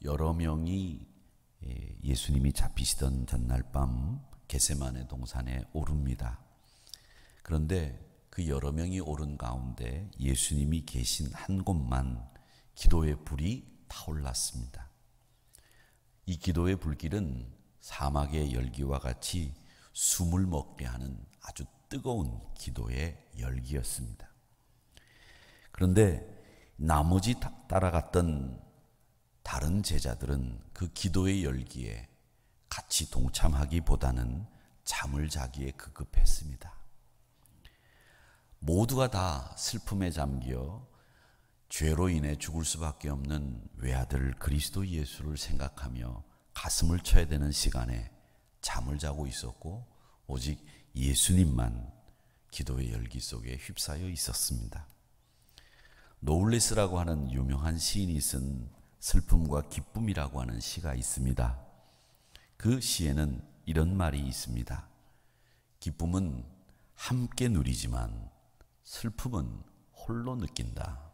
여러 명이 예수님이 잡히시던 전날 밤 겟세마네 동산에 오릅니다. 그런데 그 여러 명이 오른 가운데 예수님이 계신 한 곳만 기도의 불이 타올랐습니다. 이 기도의 불길은 사막의 열기와 같이 숨을 먹게 하는 아주 뜨거운 기도의 열기였습니다. 그런데 나머지 따라갔던 다른 제자들은 그 기도의 열기에 같이 동참하기보다는 잠을 자기에 급급했습니다. 모두가 다 슬픔에 잠겨 죄로 인해 죽을 수밖에 없는 외아들 그리스도 예수를 생각하며 가슴을 쳐야 되는 시간에 잠을 자고 있었고, 오직 예수님만 기도의 열기 속에 휩싸여 있었습니다. 노울레스라고 하는 유명한 시인이 쓴 슬픔과 기쁨이라고 하는 시가 있습니다. 그 시에는 이런 말이 있습니다. 기쁨은 함께 누리지만 슬픔은 홀로 느낀다.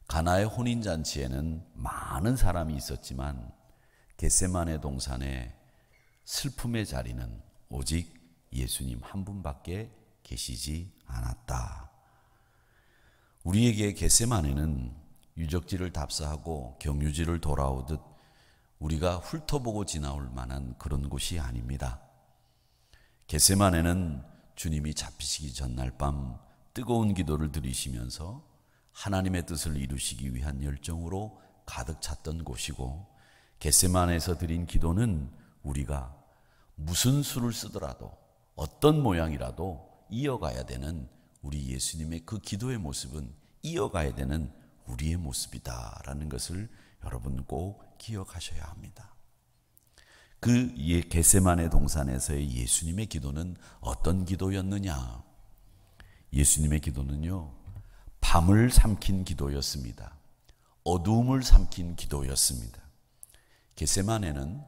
가나의 혼인잔치에는 많은 사람이 있었지만 겟세마네 동산에 슬픔의 자리는 오직 예수님 한 분밖에 계시지 않았다. 우리에게 겟세마네는 유적지를 답사하고 경유지를 돌아오듯 우리가 훑어보고 지나올 만한 그런 곳이 아닙니다. 겟세마네는 주님이 잡히시기 전날 밤 뜨거운 기도를 드리시면서 하나님의 뜻을 이루시기 위한 열정으로 가득 찼던 곳이고, 겟세마네에서 드린 기도는 우리가 무슨 수를 쓰더라도 어떤 모양이라도 이어가야 되는 우리 예수님의 그 기도의 모습은 이어가야 되는 우리의 모습이다라는 것을 여러분 꼭 기억하셔야 합니다. 그 겟세마네 동산에서의 예수님의 기도는 어떤 기도였느냐? 예수님의 기도는요, 밤을 삼킨 기도였습니다. 어두움을 삼킨 기도였습니다. 겟세마네는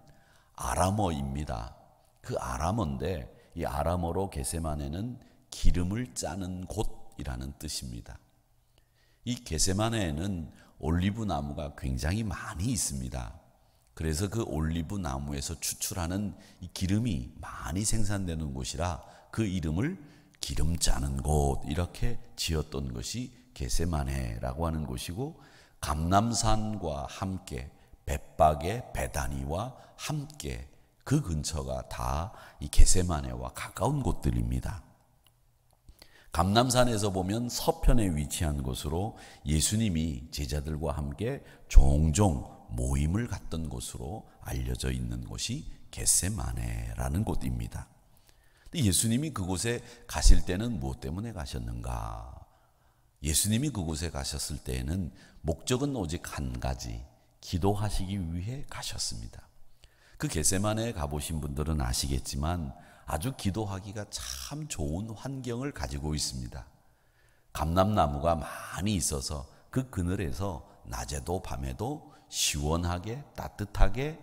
아람어입니다. 그 아람어인데 이 아람어로 겟세마네는 기름을 짜는 곳이라는 뜻입니다. 이 겟세마네에는 올리브 나무가 굉장히 많이 있습니다. 그래서 그 올리브 나무에서 추출하는 이 기름이 많이 생산되는 곳이라 그 이름을 기름 짜는 곳 이렇게 지었던 것이 겟세마네라고 하는 곳이고, 감람산과 함께 벳박의 베다니와 함께 그 근처가 다 이 겟세마네와 가까운 곳들입니다. 감람산에서 보면 서편에 위치한 곳으로 예수님이 제자들과 함께 종종 모임을 갖던 곳으로 알려져 있는 곳이 겟세마네라는 곳입니다. 예수님이 그곳에 가실 때는 무엇 때문에 가셨는가? 예수님이 그곳에 가셨을 때에는 목적은 오직 한 가지, 기도하시기 위해 가셨습니다. 그 겟세마네에 가보신 분들은 아시겠지만 아주 기도하기가 참 좋은 환경을 가지고 있습니다. 감람나무가 많이 있어서 그 그늘에서 낮에도 밤에도 시원하게 따뜻하게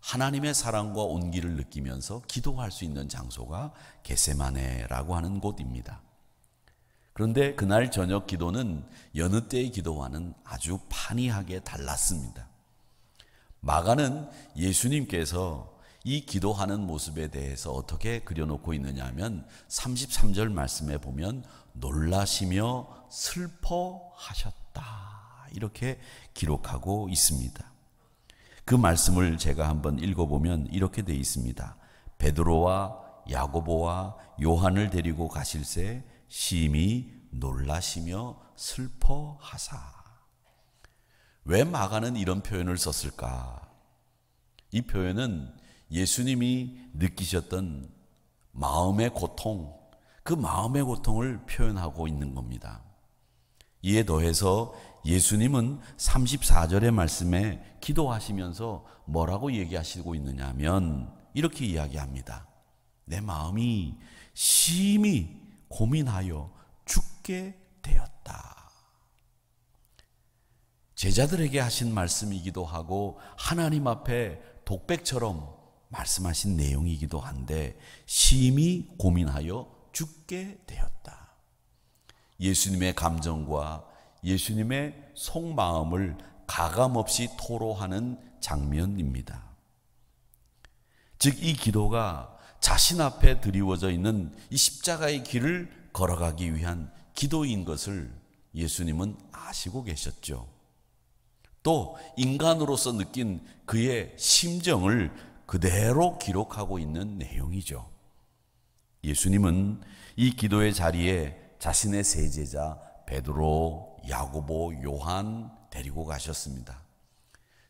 하나님의 사랑과 온기를 느끼면서 기도할 수 있는 장소가 겟세마네라고 하는 곳입니다. 그런데 그날 저녁 기도는 여느 때의 기도와는 아주 판이하게 달랐습니다. 마가는 예수님께서 이 기도하는 모습에 대해서 어떻게 그려놓고 있느냐 하면 33절 말씀에 보면 놀라시며 슬퍼하셨다 이렇게 기록하고 있습니다. 그 말씀을 제가 한번 읽어보면 이렇게 되어 있습니다. 베드로와 야고보와 요한을 데리고 가실새 심히 놀라시며 슬퍼하사. 왜 마가는 이런 표현을 썼을까? 이 표현은 예수님이 느끼셨던 마음의 고통, 그 마음의 고통을 표현하고 있는 겁니다. 이에 더해서 예수님은 34절의 말씀에 기도하시면서 뭐라고 얘기하시고 있느냐 하면 이렇게 이야기합니다. 내 마음이 심히 고민하여 죽게 되었다. 제자들에게 하신 말씀이기도 하고 하나님 앞에 독백처럼 말씀하신 내용이기도 한데 심히 고민하여 죽게 되었다. 예수님의 감정과 예수님의 속마음을 가감없이 토로하는 장면입니다. 즉 이 기도가 자신 앞에 드리워져 있는 이 십자가의 길을 걸어가기 위한 기도인 것을 예수님은 아시고 계셨죠. 또 인간으로서 느낀 그의 심정을 그대로 기록하고 있는 내용이죠. 예수님은 이 기도의 자리에 자신의 세 제자 베드로, 야고보, 요한 데리고 가셨습니다.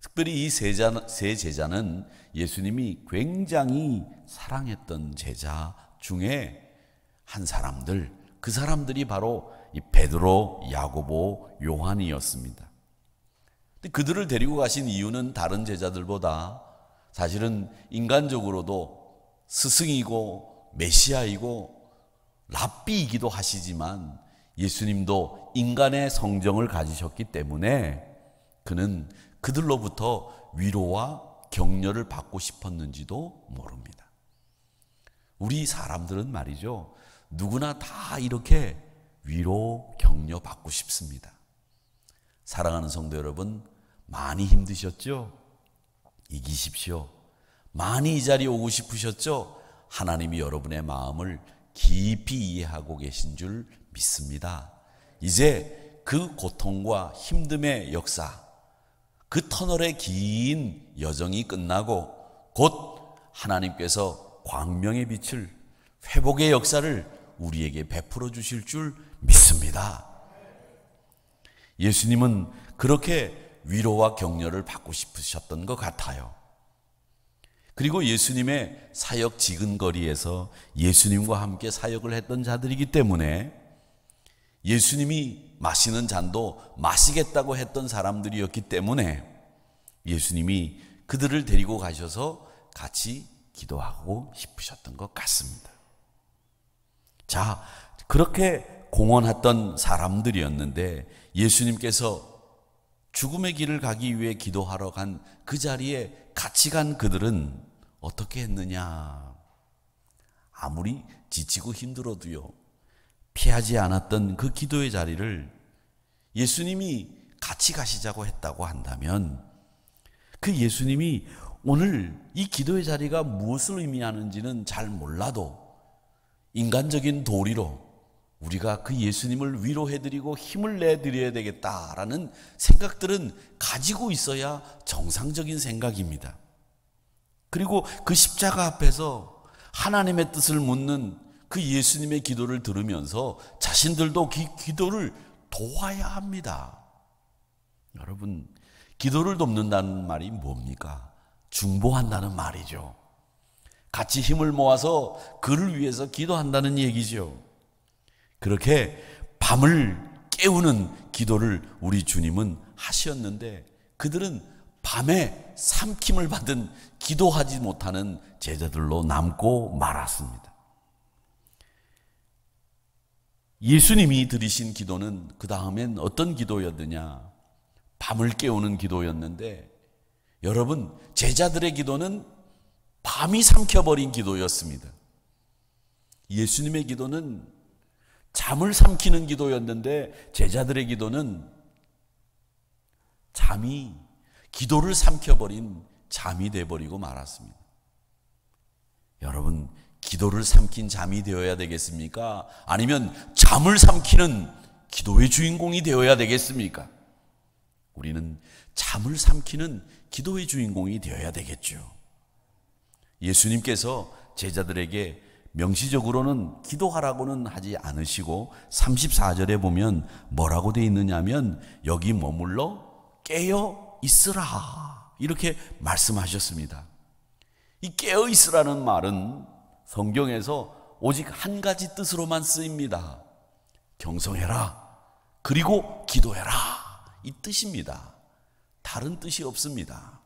특별히 이 세 제자는 예수님이 굉장히 사랑했던 제자 중에 한 사람들, 그 사람들이 바로 이 베드로, 야고보, 요한이었습니다. 근데 그들을 데리고 가신 이유는 다른 제자들보다 사실은 인간적으로도 스승이고 메시아이고 랍비이기도 하시지만 예수님도 인간의 성정을 가지셨기 때문에 그는 그들로부터 위로와 격려를 받고 싶었는지도 모릅니다. 우리 사람들은 말이죠, 누구나 다 이렇게 위로, 격려 받고 싶습니다. 사랑하는 성도 여러분, 많이 힘드셨죠? 이기십시오. 많이 이 자리에 오고 싶으셨죠? 하나님이 여러분의 마음을 깊이 이해하고 계신 줄 믿습니다. 이제 그 고통과 힘듦의 역사, 그 터널의 긴 여정이 끝나고 곧 하나님께서 광명의 빛을, 회복의 역사를 우리에게 베풀어 주실 줄 믿습니다. 예수님은 그렇게 위로와 격려를 받고 싶으셨던 것 같아요. 그리고 예수님의 사역 지근거리에서 예수님과 함께 사역을 했던 자들이기 때문에 예수님이 마시는 잔도 마시겠다고 했던 사람들이었기 때문에 예수님이 그들을 데리고 가셔서 같이 기도하고 싶으셨던 것 같습니다. 자, 그렇게 공헌했던 사람들이었는데 예수님께서 죽음의 길을 가기 위해 기도하러 간 그 자리에 같이 간 그들은 어떻게 했느냐? 아무리 지치고 힘들어도요, 피하지 않았던 그 기도의 자리를 예수님이 같이 가시자고 했다고 한다면 그 예수님이 오늘 이 기도의 자리가 무엇을 의미하는지는 잘 몰라도 인간적인 도리로 우리가 그 예수님을 위로해드리고 힘을 내드려야 되겠다라는 생각들은 가지고 있어야 정상적인 생각입니다. 그리고 그 십자가 앞에서 하나님의 뜻을 묻는 그 예수님의 기도를 들으면서 자신들도 그 기도를 도와야 합니다. 여러분, 기도를 돕는다는 말이 뭡니까? 중보한다는 말이죠. 같이 힘을 모아서 그를 위해서 기도한다는 얘기죠. 그렇게 밤을 깨우는 기도를 우리 주님은 하셨는데 그들은 밤에 삼킴을 받은 기도하지 못하는 제자들로 남고 말았습니다. 예수님이 드리신 기도는 그 다음엔 어떤 기도였느냐? 밤을 깨우는 기도였는데 여러분, 제자들의 기도는 밤이 삼켜버린 기도였습니다. 예수님의 기도는 잠을 삼키는 기도였는데 제자들의 기도는 잠이 기도를 삼켜버린 잠이 되어버리고 말았습니다. 여러분, 기도를 삼킨 잠이 되어야 되겠습니까? 아니면 잠을 삼키는 기도의 주인공이 되어야 되겠습니까? 우리는 잠을 삼키는 기도의 주인공이 되어야 되겠죠. 예수님께서 제자들에게 명시적으로는 기도하라고는 하지 않으시고 34절에 보면 뭐라고 되어 있느냐면 여기 머물러 깨어 있으라 이렇게 말씀하셨습니다. 이 깨어 있으라는 말은 성경에서 오직 한 가지 뜻으로만 쓰입니다. 경성해라 그리고 기도해라 이 뜻입니다. 다른 뜻이 없습니다.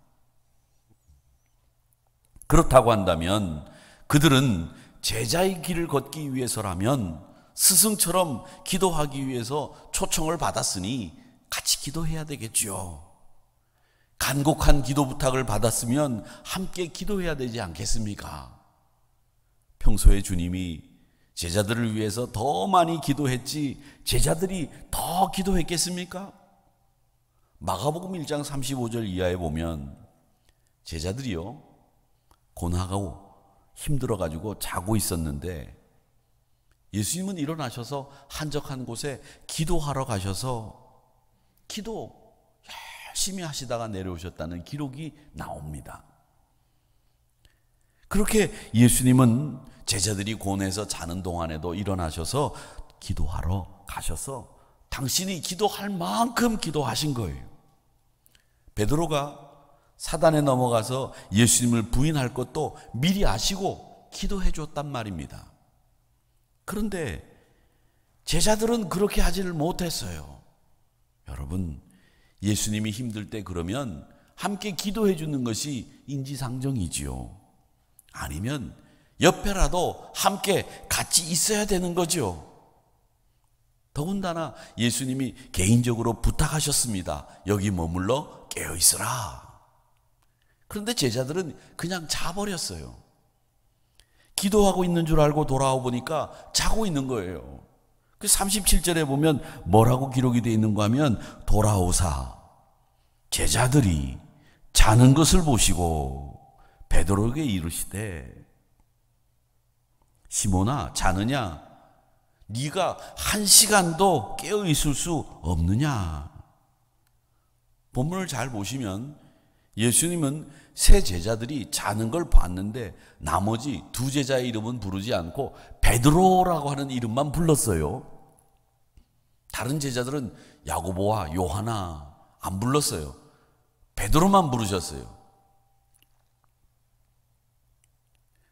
그렇다고 한다면 그들은 제자의 길을 걷기 위해서라면 스승처럼 기도하기 위해서 초청을 받았으니 같이 기도해야 되겠죠. 간곡한 기도 부탁을 받았으면 함께 기도해야 되지 않겠습니까? 평소에 주님이 제자들을 위해서 더 많이 기도했지 제자들이 더 기도했겠습니까? 마가복음 1장 35절 이하에 보면 제자들이요, 고나가고 힘들어가지고 자고 있었는데 예수님은 일어나셔서 한적한 곳에 기도하러 가셔서 기도 열심히 하시다가 내려오셨다는 기록이 나옵니다. 그렇게 예수님은 제자들이 고뇌해서 자는 동안에도 일어나셔서 기도하러 가셔서 당신이 기도할 만큼 기도하신 거예요. 베드로가 사단에 넘어가서 예수님을 부인할 것도 미리 아시고 기도해 줬단 말입니다. 그런데 제자들은 그렇게 하지를 못했어요. 여러분, 예수님이 힘들 때 그러면 함께 기도해 주는 것이 인지상정이지요. 아니면 옆에라도 함께 같이 있어야 되는 거죠. 더군다나 예수님이 개인적으로 부탁하셨습니다. 여기 머물러 깨어 있으라. 그런데 제자들은 그냥 자버렸어요. 기도하고 있는 줄 알고 돌아와 보니까 자고 있는 거예요. 그 37절에 보면 뭐라고 기록이 되어 있는가 하면 돌아오사 제자들이 자는 것을 보시고 베드로에게 이르시되 시몬아 자느냐? 네가 한 시간도 깨어 있을 수 없느냐? 본문을 잘 보시면 예수님은 세 제자들이 자는 걸 봤는데 나머지 두 제자의 이름은 부르지 않고 베드로라고 하는 이름만 불렀어요. 다른 제자들은 야고보와 요하나 안 불렀어요. 베드로만 부르셨어요.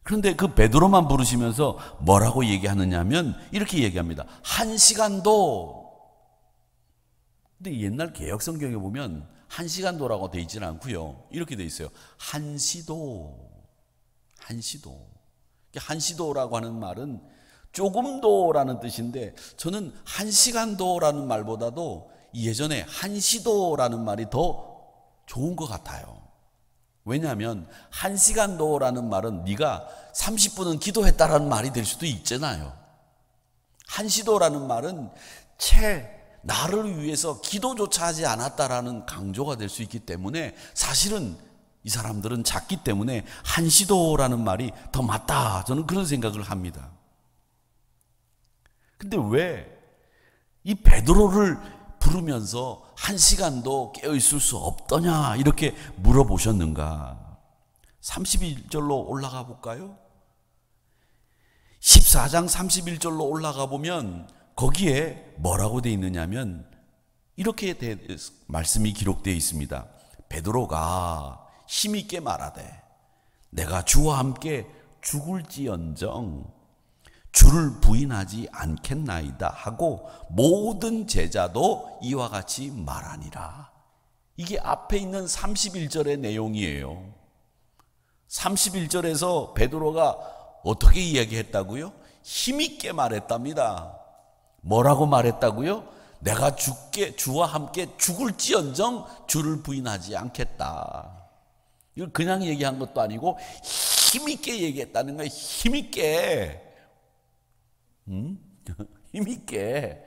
그런데 그 베드로만 부르시면서 뭐라고 얘기하느냐 하면 이렇게 얘기합니다. 한 시간도. 근데 옛날 개역성경에 보면 한 시간도라고 되어 있지는 않고요. 이렇게 되어 있어요. 한시도. 한시도. 한시도라고 하는 말은 조금도라는 뜻인데 저는 한 시간도라는 말보다도 예전에 한시도라는 말이 더 좋은 것 같아요. 왜냐하면 한 시간도라는 말은 네가 30분은 기도했다라는 말이 될 수도 있잖아요. 한시도라는 말은 채 나를 위해서 기도조차 하지 않았다라는 강조가 될 수 있기 때문에 사실은 이 사람들은 작기 때문에 한시도라는 말이 더 맞다. 저는 그런 생각을 합니다. 근데 왜 이 베드로를 부르면서 한 시간도 깨어있을 수 없더냐 이렇게 물어보셨는가? 31절로 올라가 볼까요? 14장 31절로 올라가 보면 거기에 뭐라고 되어 있느냐면 이렇게 말씀이 기록되어 있습니다. 베드로가 힘있게 말하되 내가 주와 함께 죽을지언정 주를 부인하지 않겠나이다 하고 모든 제자도 이와 같이 말하니라. 이게 앞에 있는 31절의 내용이에요. 31절에서 베드로가 어떻게 이야기했다고요? 힘있게 말했답니다. 뭐라고 말했다고요? 내가 주와 함께 죽을지언정 주를 부인하지 않겠다. 이걸 그냥 얘기한 것도 아니고 힘있게 얘기했다는 거예요. 힘있게. 힘있게.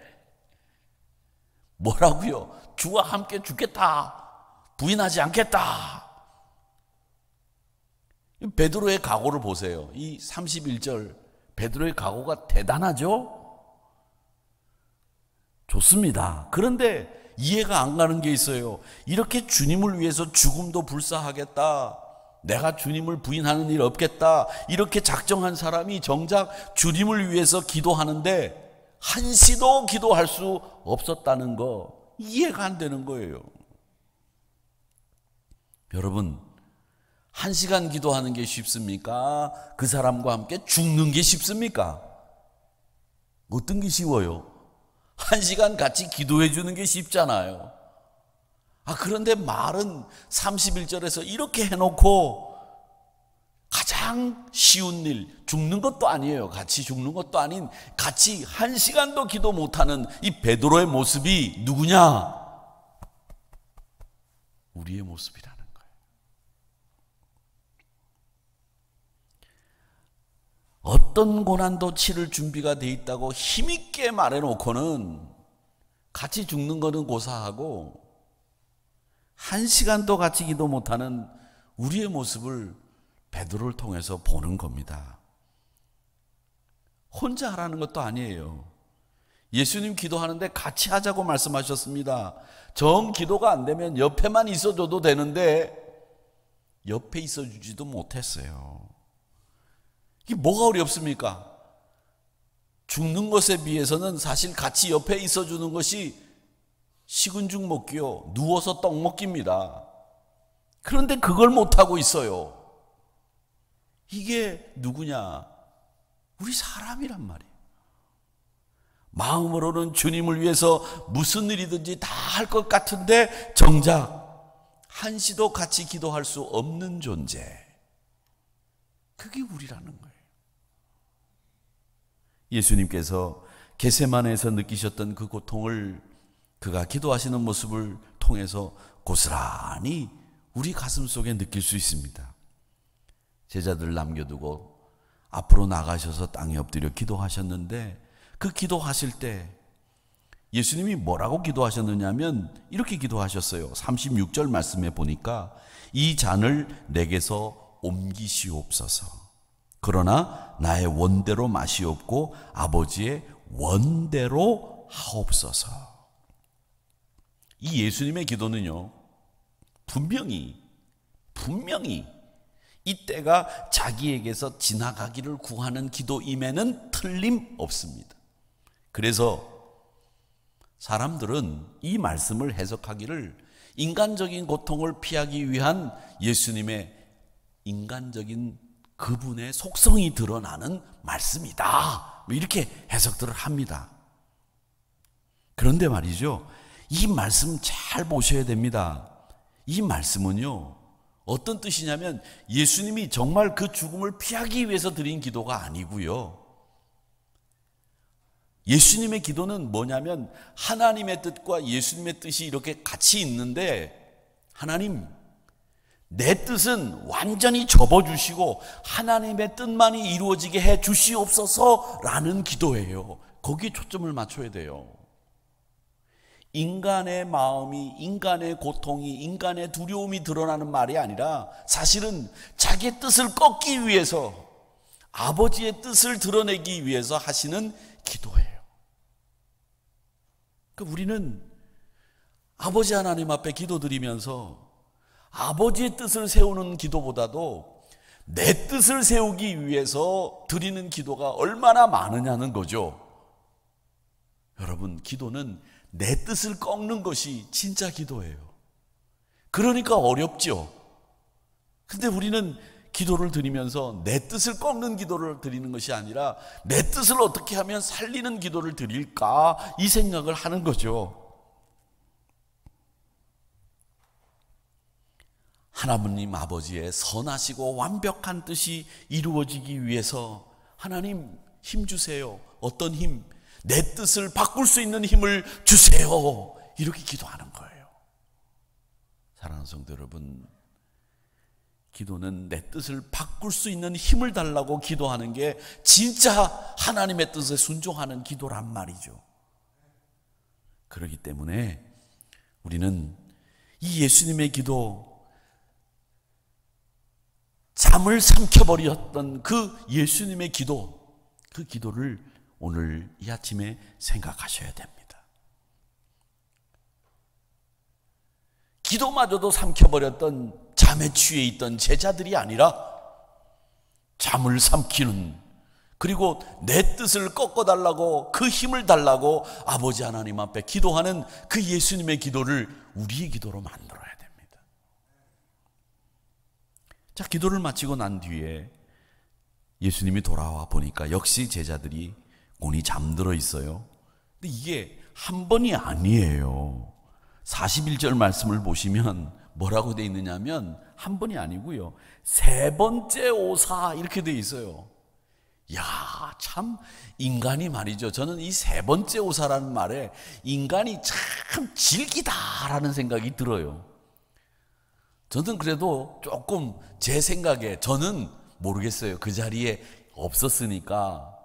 뭐라고요? 주와 함께 죽겠다. 부인하지 않겠다. 베드로의 각오를 보세요. 이 31절 베드로의 각오가 대단하죠? 좋습니다. 그런데 이해가 안 가는 게 있어요. 이렇게 주님을 위해서 죽음도 불사하겠다. 내가 주님을 부인하는 일 없겠다. 이렇게 작정한 사람이 정작 주님을 위해서 기도하는데 한시도 기도할 수 없었다는 거 이해가 안 되는 거예요. 여러분, 1시간 기도하는 게 쉽습니까? 그 사람과 함께 죽는 게 쉽습니까? 어떤 게 쉬워요? 1시간 같이 기도해 주는 게 쉽잖아요. 그런데 말은 31절에서 이렇게 해놓고 가장 쉬운 일, 죽는 것도 아니에요. 같이 죽는 것도 아닌 같이 1시간도 기도 못하는 이 베드로의 모습이 누구냐? 우리의 모습이라는 거예요. 어떤 고난도 치를 준비가 돼 있다고 힘있게 말해놓고는 같이 죽는 거는 고사하고 1시간도 같이 기도 못하는 우리의 모습을 베드로를 통해서 보는 겁니다. 혼자 하라는 것도 아니에요. 예수님 기도하는데 같이 하자고 말씀하셨습니다. 정 기도가 안 되면 옆에만 있어줘도 되는데 옆에 있어주지도 못했어요. 이게 뭐가 어렵습니까? 죽는 것에 비해서는 사실 같이 옆에 있어주는 것이 식은 죽 먹기요, 누워서 떡 먹기입니다. 그런데 그걸 못하고 있어요. 이게 누구냐? 우리 사람이란 말이에요. 마음으로는 주님을 위해서 무슨 일이든지 다 할 것 같은데 정작 한시도 같이 기도할 수 없는 존재, 그게 우리라는 거예요. 예수님께서 겟세마네에서 느끼셨던 그 고통을 그가 기도하시는 모습을 통해서 고스란히 우리 가슴 속에 느낄 수 있습니다. 제자들 남겨두고 앞으로 나가셔서 땅에 엎드려 기도하셨는데, 그 기도하실 때 예수님이 뭐라고 기도하셨느냐면 이렇게 기도하셨어요. 36절 말씀에 보니까 이 잔을 내게서 옮기시옵소서. 그러나 나의 원대로 마시옵고 아버지의 원대로 하옵소서. 이 예수님의 기도는요, 분명히 이때가 자기에게서 지나가기를 구하는 기도임에는 틀림없습니다. 그래서 사람들은 이 말씀을 해석하기를 인간적인 고통을 피하기 위한 예수님의 인간적인 그분의 속성이 드러나는 말씀이다, 이렇게 해석들을 합니다. 그런데 말이죠, 이 말씀 잘 보셔야 됩니다. 이 말씀은요, 어떤 뜻이냐면 예수님이 정말 그 죽음을 피하기 위해서 드린 기도가 아니고요, 예수님의 기도는 뭐냐면 하나님의 뜻과 예수님의 뜻이 이렇게 같이 있는데, 하나님, 내 뜻은 완전히 접어주시고 하나님의 뜻만이 이루어지게 해 주시옵소서라는 기도예요. 거기에 초점을 맞춰야 돼요. 인간의 마음이, 인간의 고통이, 인간의 두려움이 드러나는 말이 아니라 사실은 자기의 뜻을 꺾기 위해서, 아버지의 뜻을 드러내기 위해서 하시는 기도예요. 그러니까 우리는 아버지 하나님 앞에 기도드리면서 아버지의 뜻을 세우는 기도보다도 내 뜻을 세우기 위해서 드리는 기도가 얼마나 많으냐는 거죠. 여러분, 기도는 내 뜻을 꺾는 것이 진짜 기도예요. 그러니까 어렵죠. 근데 우리는 기도를 드리면서 내 뜻을 꺾는 기도를 드리는 것이 아니라 내 뜻을 어떻게 하면 살리는 기도를 드릴까, 이 생각을 하는 거죠. 하나님 아버지의 선하시고 완벽한 뜻이 이루어지기 위해서 하나님 힘 주세요. 어떤 힘? 내 뜻을 바꿀 수 있는 힘을 주세요. 이렇게 기도하는 거예요. 사랑하는 성도 여러분, 기도는 내 뜻을 바꿀 수 있는 힘을 달라고 기도하는 게 진짜 하나님의 뜻에 순종하는 기도란 말이죠. 그렇기 때문에 우리는 이 예수님의 기도, 잠을 삼켜버렸던 그 예수님의 기도, 그 기도를 오늘 이 아침에 생각하셔야 됩니다. 기도마저도 삼켜버렸던 잠에 취해 있던 제자들이 아니라 잠을 삼키는, 그리고 내 뜻을 꺾어달라고, 그 힘을 달라고 아버지 하나님 앞에 기도하는 그 예수님의 기도를 우리의 기도로 만들어야 됩니다. 자, 기도를 마치고 난 뒤에 예수님이 돌아와 보니까 역시 제자들이 곤히 잠들어 있어요. 근데 이게 한 번이 아니에요. 41절 말씀을 보시면 뭐라고 돼 있느냐면 한 번이 아니고요, 세 번째 오사 이렇게 돼 있어요. 야, 참 인간이 말이죠. 저는 이 세 번째 오사라는 말에 인간이 참 질기다라는 생각이 들어요. 저는 그래도 조금 제 생각에, 저는 모르겠어요. 그 자리에 없었으니까.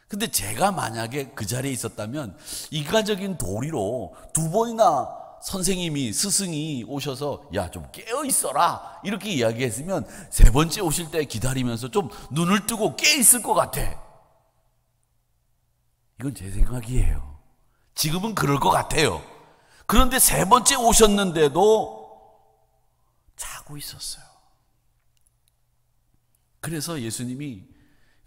근데 제가 만약에 그 자리에 있었다면 인간적인 도리로 두 번이나 선생님이, 스승이 오셔서 야, 좀 깨어 있어라 이렇게 이야기했으면 세 번째 오실 때 기다리면서 좀 눈을 뜨고 깨어 있을 것 같아. 이건 제 생각이에요. 지금은 그럴 것 같아요. 그런데 세 번째 오셨는데도 자고 있었어요. 그래서 예수님이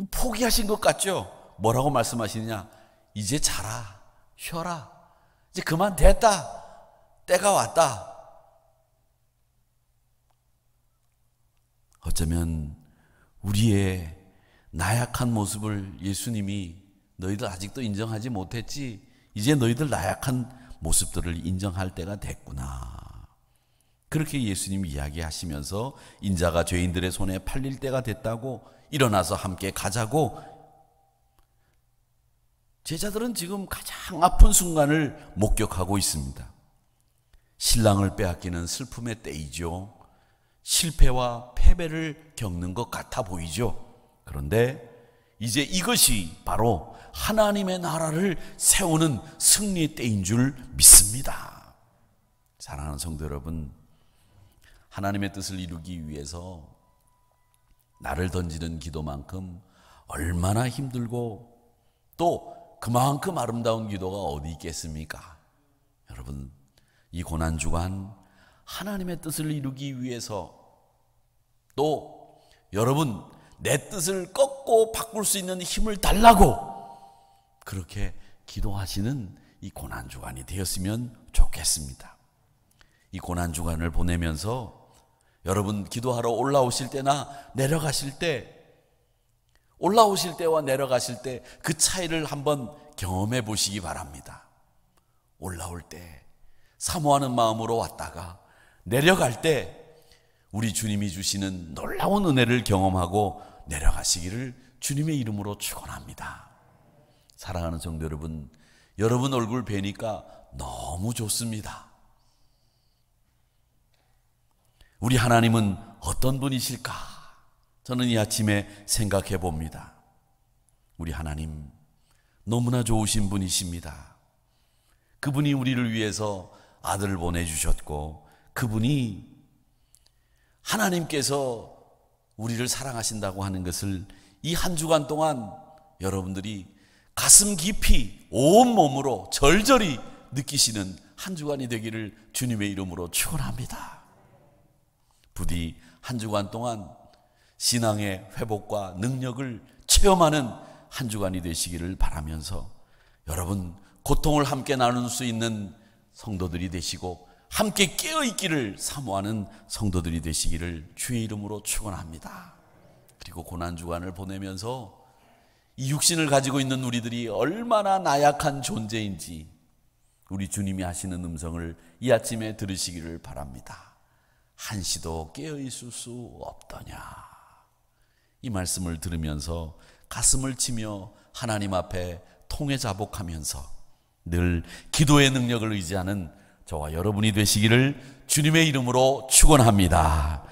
포기하신 것 같죠? 뭐라고 말씀하시느냐? 이제 자라, 쉬어라. 이제 그만 됐다. 때가 왔다. 어쩌면 우리의 나약한 모습을 예수님이 너희들 아직도 인정하지 못했지? 이제 너희들 나약한 모습들을 인정할 때가 됐구나. 그렇게 예수님이 이야기하시면서 인자가 죄인들의 손에 팔릴 때가 됐다고, 일어나서 함께 가자고. 제자들은 지금 가장 아픈 순간을 목격하고 있습니다. 신랑을 빼앗기는 슬픔의 때이죠. 실패와 패배를 겪는 것 같아 보이죠. 그런데 이제 이것이 바로 하나님의 나라를 세우는 승리의 때인 줄 믿습니다. 사랑하는 성도 여러분, 하나님의 뜻을 이루기 위해서 나를 던지는 기도만큼 얼마나 힘들고 또 그만큼 아름다운 기도가 어디 있겠습니까? 여러분, 이 고난주간 하나님의 뜻을 이루기 위해서, 또 여러분 내 뜻을 꺾고 바꿀 수 있는 힘을 달라고 그렇게 기도하시는 이 고난주간이 되었으면 좋겠습니다. 이 고난주간을 보내면서 여러분 기도하러 올라오실 때나 내려가실 때, 올라오실 때와 내려가실 때 그 차이를 한번 경험해 보시기 바랍니다. 올라올 때 사모하는 마음으로 왔다가 내려갈 때 우리 주님이 주시는 놀라운 은혜를 경험하고 내려가시기를 주님의 이름으로 축원합니다. 사랑하는 성도 여러분, 여러분 얼굴 뵈니까 너무 좋습니다. 우리 하나님은 어떤 분이실까? 저는 이 아침에 생각해 봅니다. 우리 하나님 너무나 좋으신 분이십니다. 그분이 우리를 위해서 아들을 보내주셨고, 그분이 하나님께서 우리를 사랑하신다고 하는 것을 이 한 주간 동안 여러분들이 가슴 깊이 온몸으로 절절히 느끼시는 한 주간이 되기를 주님의 이름으로 축원합니다. 부디 한 주간 동안 신앙의 회복과 능력을 체험하는 한 주간이 되시기를 바라면서, 여러분 고통을 함께 나눌 수 있는 성도들이 되시고 함께 깨어있기를 사모하는 성도들이 되시기를 주의 이름으로 축원합니다. 그리고 고난주간을 보내면서 이 육신을 가지고 있는 우리들이 얼마나 나약한 존재인지 우리 주님이 하시는 음성을 이 아침에 들으시기를 바랍니다. 한시도 깨어있을 수 없더냐. 이 말씀을 들으면서 가슴을 치며 하나님 앞에 통회자복하면서 늘 기도의 능력을 의지하는 저와 여러분이 되시기를 주님의 이름으로 축원합니다.